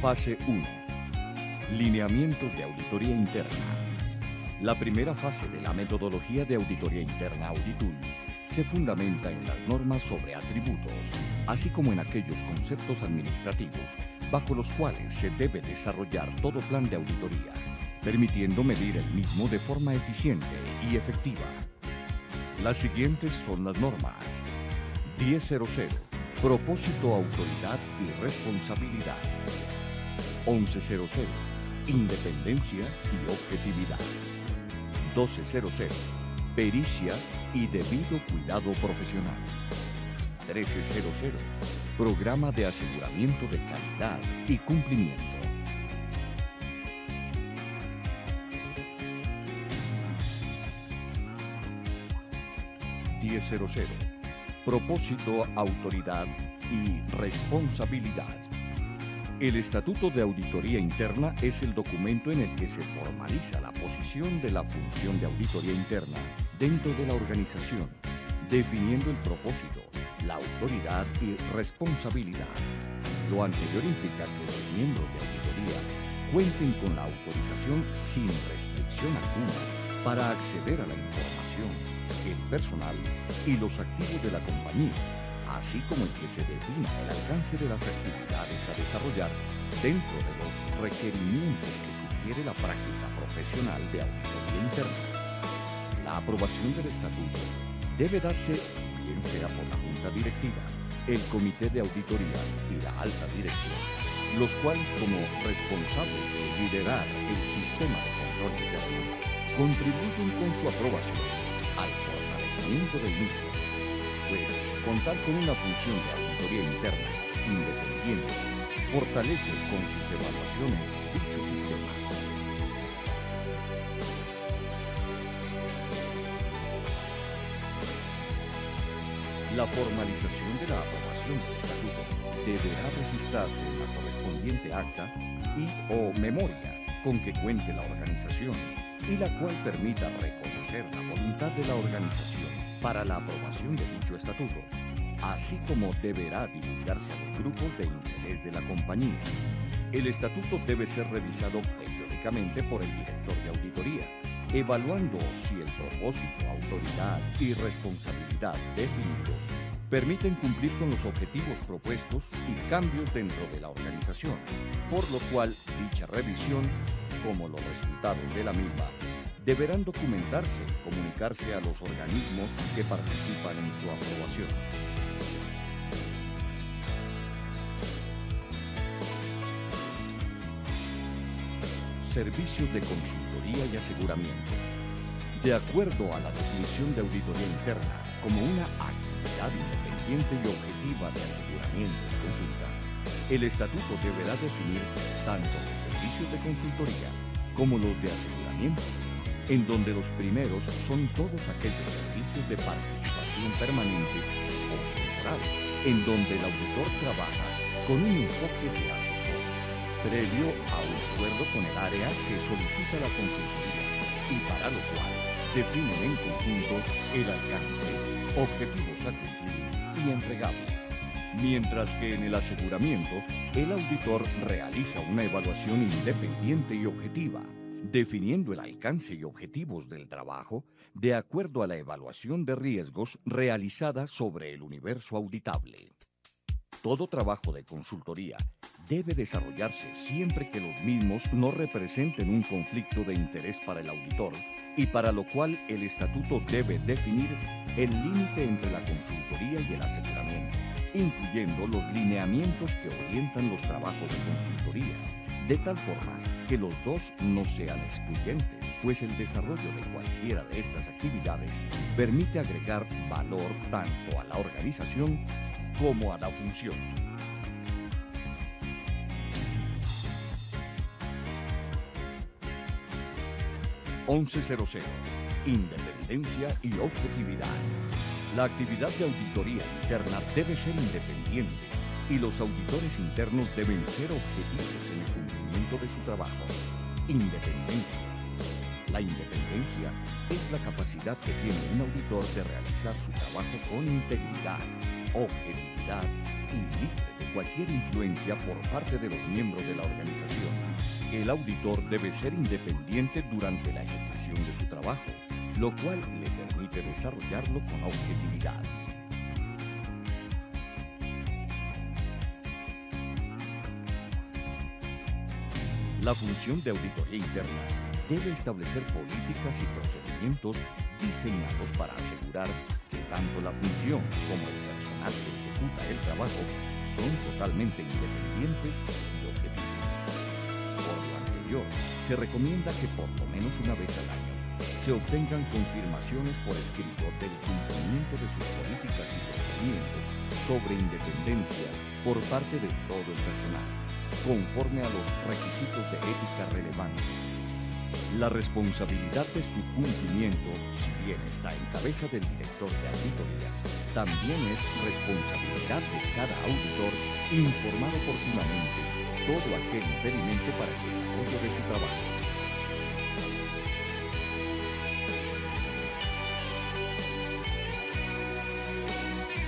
Fase 1. Lineamientos de auditoría interna. La primera fase de la metodología de auditoría interna Auditul se fundamenta en las normas sobre atributos, así como en aquellos conceptos administrativos bajo los cuales se debe desarrollar todo plan de auditoría, permitiendo medir el mismo de forma eficiente y efectiva. Las siguientes son las normas. 10.00. Propósito, autoridad y responsabilidad. 11.00. Independencia y objetividad. 12.00. Pericia y debido cuidado profesional. 13.00. Programa de aseguramiento de calidad y cumplimiento. (10.00) Propósito, autoridad y responsabilidad. El Estatuto de Auditoría Interna es el documento en el que se formaliza la posición de la función de auditoría interna dentro de la organización, definiendo el propósito, la autoridad y responsabilidad. Lo anterior implica que los miembros de auditoría cuenten con la autorización sin restricción alguna para acceder a la información, el personal y los activos de la compañía, así como el que se defina el alcance de las actividades a desarrollar dentro de los requerimientos que sugiere la práctica profesional de auditoría interna. La aprobación del estatuto debe darse bien sea por la Junta Directiva, el Comité de Auditoría y la Alta Dirección, los cuales como responsables de liderar el sistema de control interno contribuyen con su aprobación al fortalecimiento del mismo, pues contar con una función de auditoría interna independiente fortalece con sus evaluaciones dicho sistema. La formalización de la aprobación del estatuto deberá registrarse en la correspondiente acta y o memoria con que cuente la organización y la cual permita reconocer la voluntad de la organización para la aprobación de dicho estatuto, así como deberá divulgarse a los grupos de interés de la compañía. El estatuto debe ser revisado periódicamente por el director de auditoría, evaluando si el propósito, autoridad y responsabilidad definidos permiten cumplir con los objetivos propuestos y cambios dentro de la organización, por lo cual dicha revisión, como los resultados de la misma, deberán documentarse y comunicarse a los organismos que participan en su aprobación. Servicios de consultoría y aseguramiento. De acuerdo a la definición de auditoría interna como una actividad independiente y objetiva de aseguramiento y consulta, el estatuto deberá definir tanto los servicios de consultoría como los de aseguramiento, en donde los primeros son todos aquellos servicios de participación permanente o temporal, en donde el auditor trabaja con un enfoque de asesor, previo a un acuerdo con el área que solicita la consultoría y para lo cual definen en conjunto el alcance, objetivos a cumplir y entregables. Mientras que en el aseguramiento, el auditor realiza una evaluación independiente y objetiva, definiendo el alcance y objetivos del trabajo de acuerdo a la evaluación de riesgos realizada sobre el universo auditable. Todo trabajo de consultoría debe desarrollarse siempre que los mismos no representen un conflicto de interés para el auditor y para lo cual el estatuto debe definir el límite entre la consultoría y el aseguramiento, incluyendo los lineamientos que orientan los trabajos de consultoría, de tal forma que los dos no sean excluyentes, pues el desarrollo de cualquiera de estas actividades permite agregar valor tanto a la organización como a la función. (11.00) Independencia y objetividad. La actividad de auditoría interna debe ser independiente y los auditores internos deben ser objetivos en el cumplimiento de su trabajo. Independencia. La independencia es la capacidad que tiene un auditor de realizar su trabajo con integridad, objetividad y libre de cualquier influencia por parte de los miembros de la organización. El auditor debe ser independiente durante la ejecución de su trabajo, lo cual le permite desarrollarlo con objetividad. La función de auditoría interna debe establecer políticas y procedimientos diseñados para asegurar que tanto la función como el personal que ejecuta el trabajo son totalmente independientes y objetivos. Por lo anterior, se recomienda que por lo menos una vez al año se obtengan confirmaciones por escrito del cumplimiento de sus políticas y procedimientos sobre independencia por parte de todo el personal, conforme a los requisitos de ética relevantes. La responsabilidad de su cumplimiento, si bien está en cabeza del director de auditoría, también es responsabilidad de cada auditor informar oportunamente todo aquel impedimento para el desarrollo de su trabajo.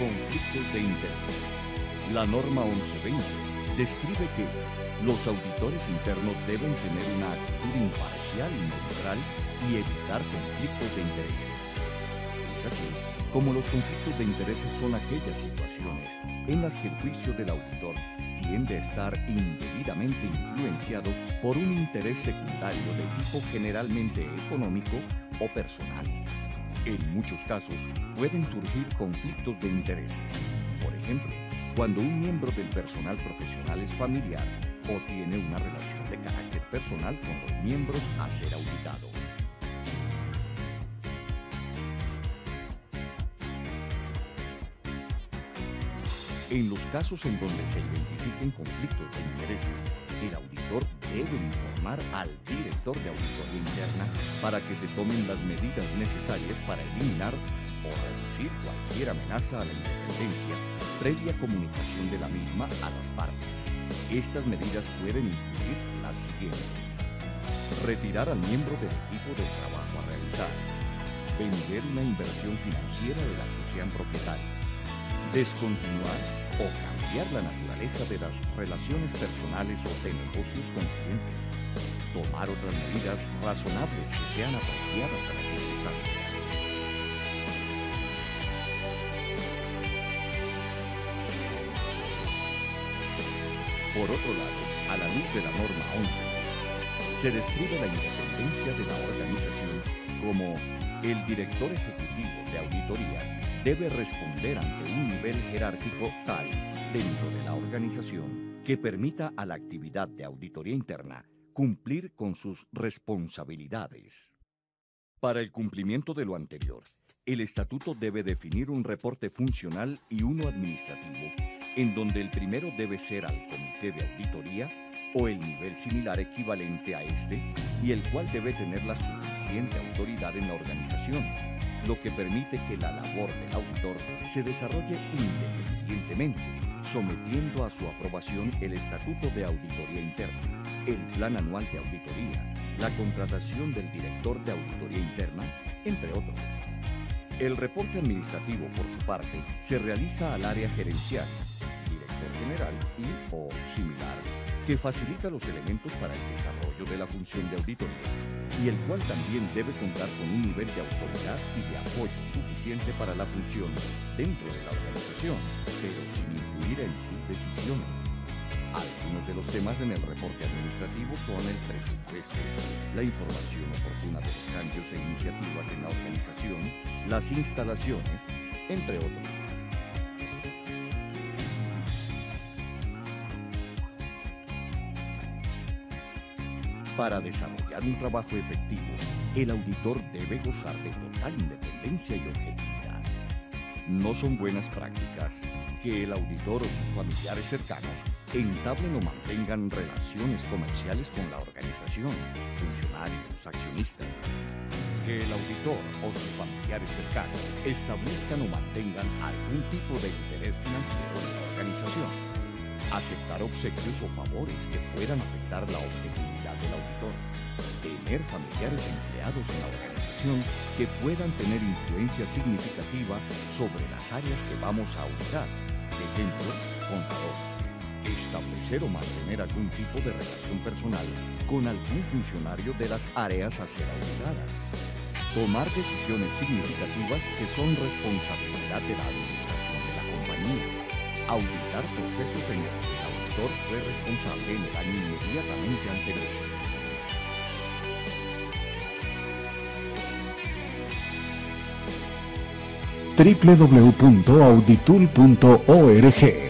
Conflictos de interés. La norma 1120 describe que los auditores internos deben tener una actitud imparcial y neutral y evitar conflictos de intereses. Es así como los conflictos de intereses son aquellas situaciones en las que el juicio del auditor tiende a estar indebidamente influenciado por un interés secundario de tipo generalmente económico o personal. En muchos casos pueden surgir conflictos de intereses. Por ejemplo, cuando un miembro del personal profesional es familiar o tiene una relación de carácter personal con los miembros a ser auditados. En los casos en donde se identifiquen conflictos de intereses, el auditor debe informar al director de auditoría interna para que se tomen las medidas necesarias para eliminar o reducir cualquier amenaza a la independencia previa comunicación de la misma a las partes. Estas medidas pueden incluir las siguientes: retirar al miembro del equipo de trabajo a realizar, vender una inversión financiera de la que sean propietarios, descontinuar o cambiar la naturaleza de las relaciones personales o de negocios con clientes, tomar otras medidas razonables que sean apropiadas a las circunstancias. Por otro lado, a la luz de la norma 11, se describe la independencia de la organización como el director ejecutivo de auditoría debe responder ante un nivel jerárquico tal dentro de la organización que permita a la actividad de auditoría interna cumplir con sus responsabilidades. Para el cumplimiento de lo anterior, el estatuto debe definir un reporte funcional y uno administrativo, en donde el primero debe ser al comité de auditoría o el nivel similar equivalente a este, y el cual debe tener la suficiente autoridad en la organización, lo que permite que la labor del auditor se desarrolle independientemente, sometiendo a su aprobación el Estatuto de Auditoría Interna, el Plan Anual de Auditoría, la contratación del director de auditoría interna, entre otros. El reporte administrativo, por su parte, se realiza al área gerencial, director general y o similar, que facilita los elementos para el desarrollo de la función de auditoría, y el cual también debe contar con un nivel de autoridad y de apoyo suficiente para la función dentro de la organización, pero sin influir en sus decisiones. Algunos de los temas en el reporte administrativo son el presupuesto, la información oportuna de los cambios e iniciativas en la organización, las instalaciones, entre otros. Para desarrollar un trabajo efectivo, el auditor debe gozar de total independencia y objetividad. No son buenas prácticas que el auditor o sus familiares cercanos entablen o mantengan relaciones comerciales con la organización, funcionarios, accionistas. Que el auditor o sus familiares cercanos establezcan o mantengan algún tipo de interés financiero en la organización. Aceptar obsequios o favores que puedan afectar la objetividad del auditor. Tener familiares empleados en la organización que puedan tener influencia significativa sobre las áreas que vamos a auditar. Ejemplo, contador. Establecer o mantener algún tipo de relación personal con algún funcionario de las áreas a ser auditadas. Tomar decisiones significativas que son responsabilidad de la administración de la compañía. Auditar procesos en los que el auditor fue responsable en el año inmediatamente anterior. www.auditul.org